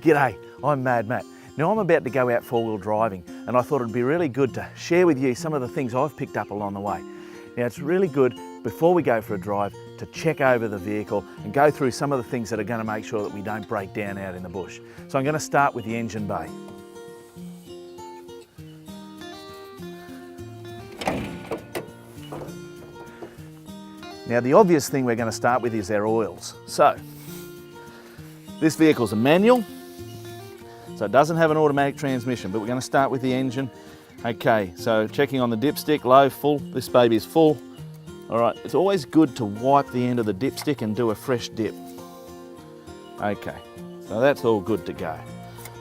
G'day, I'm Mad Matt. Now I'm about to go out four-wheel driving and I thought it'd be really good to share with you some of the things I've picked up along the way. Now it's really good before we go for a drive to check over the vehicle and go through some of the things that are going to make sure that we don't break down out in the bush. So I'm going to start with the engine bay. Now the obvious thing we're going to start with is our oils. So this vehicle's a manual, so it doesn't have an automatic transmission, but we're going to start with the engine. Okay, so checking on the dipstick, low, full. This baby is full. All right, it's always good to wipe the end of the dipstick and do a fresh dip. Okay, so that's all good to go.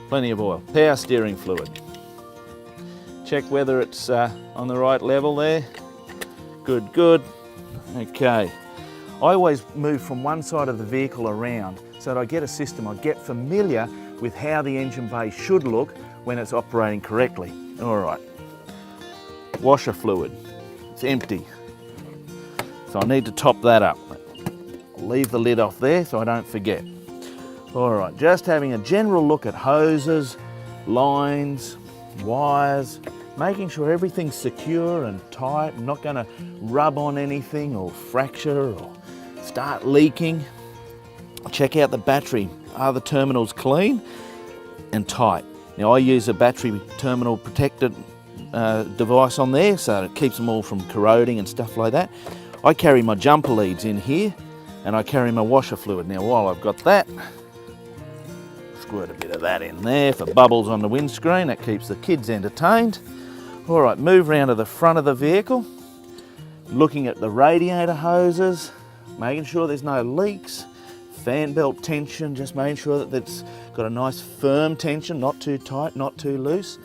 Plenty of oil. Power steering fluid. Check whether it's on the right level there. Good, good. Okay, I always move from one side of the vehicle around so that I get a system, I get familiar with how the engine bay should look when it's operating correctly. All right, washer fluid, it's empty. So I need to top that up. Leave the lid off there so I don't forget. All right, just having a general look at hoses, lines, wires, making sure everything's secure and tight, not gonna rub on anything or fracture or start leaking. Check out the battery. Are the terminals clean and tight? Now I use a battery terminal protected device on there so it keeps them all from corroding and stuff like that. I carry my jumper leads in here and I carry my washer fluid. Now while I've got that, squirt a bit of that in there for bubbles on the windscreen. That keeps the kids entertained. All right, move around to the front of the vehicle, looking at the radiator hoses, making sure there's no leaks, fan belt tension, just making sure that it's got a nice firm tension, not too tight, not too loose.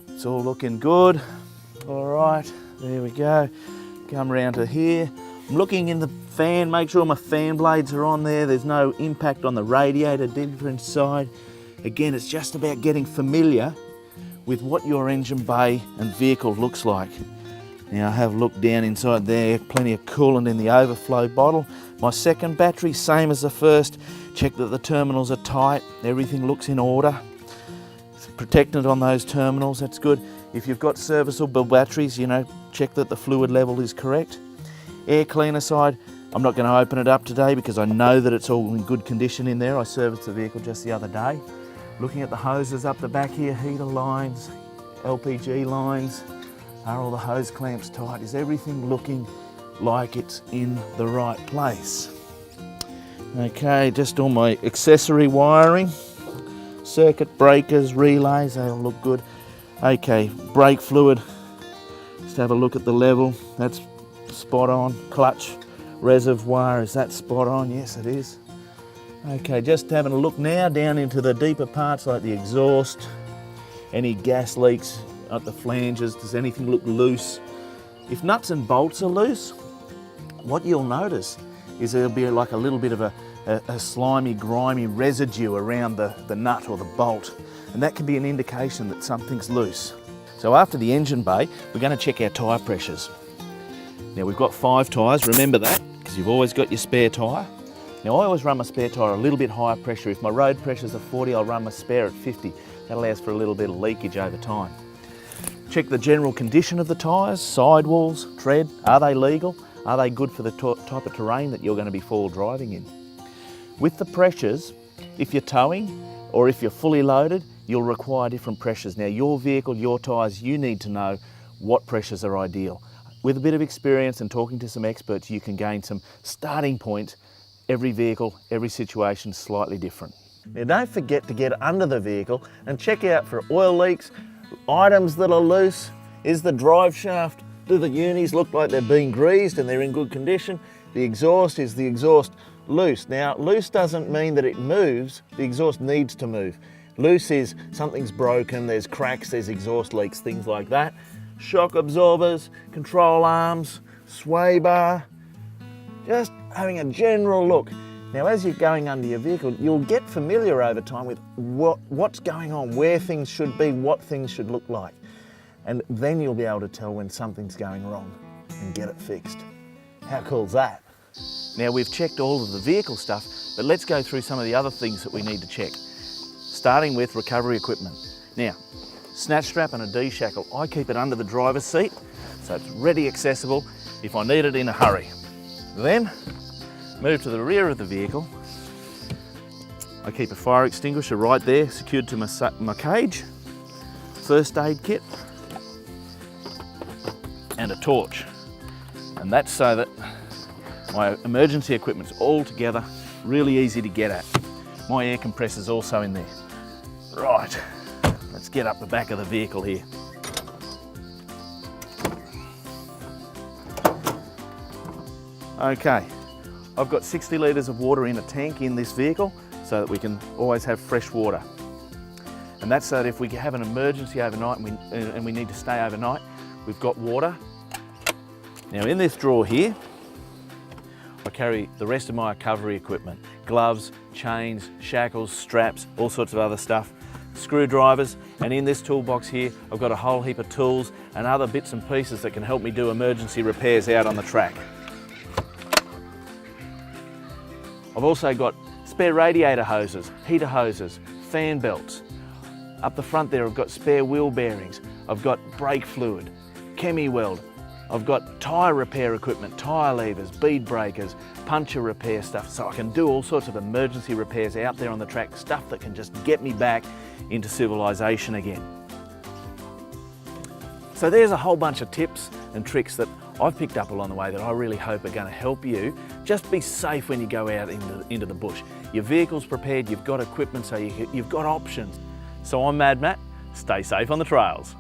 It's all looking good. All right, there we go. Come around to here. I'm looking in the fan, make sure my fan blades are on there. There's no impact on the radiator deeper inside. Again, it's just about getting familiar with what your engine bay and vehicle looks like. Now have a look down inside there, plenty of coolant in the overflow bottle. My second battery, same as the first. Check that the terminals are tight, everything looks in order. It's protected on those terminals, that's good. If you've got serviceable batteries, you know, check that the fluid level is correct. Air cleaner side, I'm not going to open it up today because I know that it's all in good condition in there. I serviced the vehicle just the other day. Looking at the hoses up the back here, heater lines, LPG lines. Are all the hose clamps tight? Is everything looking like it's in the right place? Okay, just all my accessory wiring, circuit breakers, relays, they all look good. Okay, brake fluid, just have a look at the level. That's spot on. Clutch reservoir, is that spot on? Yes, it is. Okay, just having a look now down into the deeper parts like the exhaust, any gas leaks at the flanges, does anything look loose? If nuts and bolts are loose, what you'll notice is there'll be like a little bit of a slimy, grimy residue around the nut or the bolt, and that can be an indication that something's loose. So after the engine bay, we're going to check our tyre pressures. Now we've got 5 tyres, remember that, because you've always got your spare tyre. Now I always run my spare tyre a little bit higher pressure. If my road pressure's at 40, I'll run my spare at 50. That allows for a little bit of leakage over time. Check the general condition of the tyres, sidewalls, tread, are they legal? Are they good for the type of terrain that you're going to be four-wheel driving in? With the pressures, if you're towing or if you're fully loaded, you'll require different pressures. Now your vehicle, your tyres, you need to know what pressures are ideal. With a bit of experience and talking to some experts, you can gain some starting points. Every vehicle, every situation is slightly different. Now don't forget to get under the vehicle and check out for oil leaks, items that are loose. Is the drive shaft, do the unis look like they're being greased and they're in good condition? The exhaust, is the exhaust loose? Now loose doesn't mean that it moves, the exhaust needs to move. Loose is something's broken, there's cracks, there's exhaust leaks, things like that. Shock absorbers, control arms, sway bar, just having a general look. Now as you're going under your vehicle, you'll get familiar over time with what's going on, where things should be, what things should look like. And then you'll be able to tell when something's going wrong and get it fixed. How cool's that? Now we've checked all of the vehicle stuff, but let's go through some of the other things that we need to check. starting with recovery equipment. Now, snatch strap and a D-shackle. I keep it under the driver's seat, so it's ready accessible if I need it in a hurry. Then, move to the rear of the vehicle. I keep a fire extinguisher right there, secured to my cage, first aid kit, and a torch. And that's so that my emergency equipment's all together, really easy to get at. My air compressor's also in there. Right, let's get up the back of the vehicle here. Okay, I've got 60 litres of water in a tank in this vehicle so that we can always have fresh water. And that's so that if we have an emergency overnight and we need to stay overnight, we've got water. Now in this drawer here, I carry the rest of my recovery equipment. Gloves, chains, shackles, straps, all sorts of other stuff. Screwdrivers, and in this toolbox here, I've got a whole heap of tools and other bits and pieces that can help me do emergency repairs out on the track. I've also got spare radiator hoses, heater hoses, fan belts. Up the front there I've got spare wheel bearings, I've got brake fluid, chemi weld, I've got tyre repair equipment, tyre levers, bead breakers, puncture repair stuff, so I can do all sorts of emergency repairs out there on the track, stuff that can just get me back into civilization again. So there's a whole bunch of tips and tricks that I've picked up along the way that I really hope are going to help you just be safe when you go out into the bush. Your vehicle's prepared, you've got equipment, so you've got options. So I'm Mad Matt, stay safe on the trails.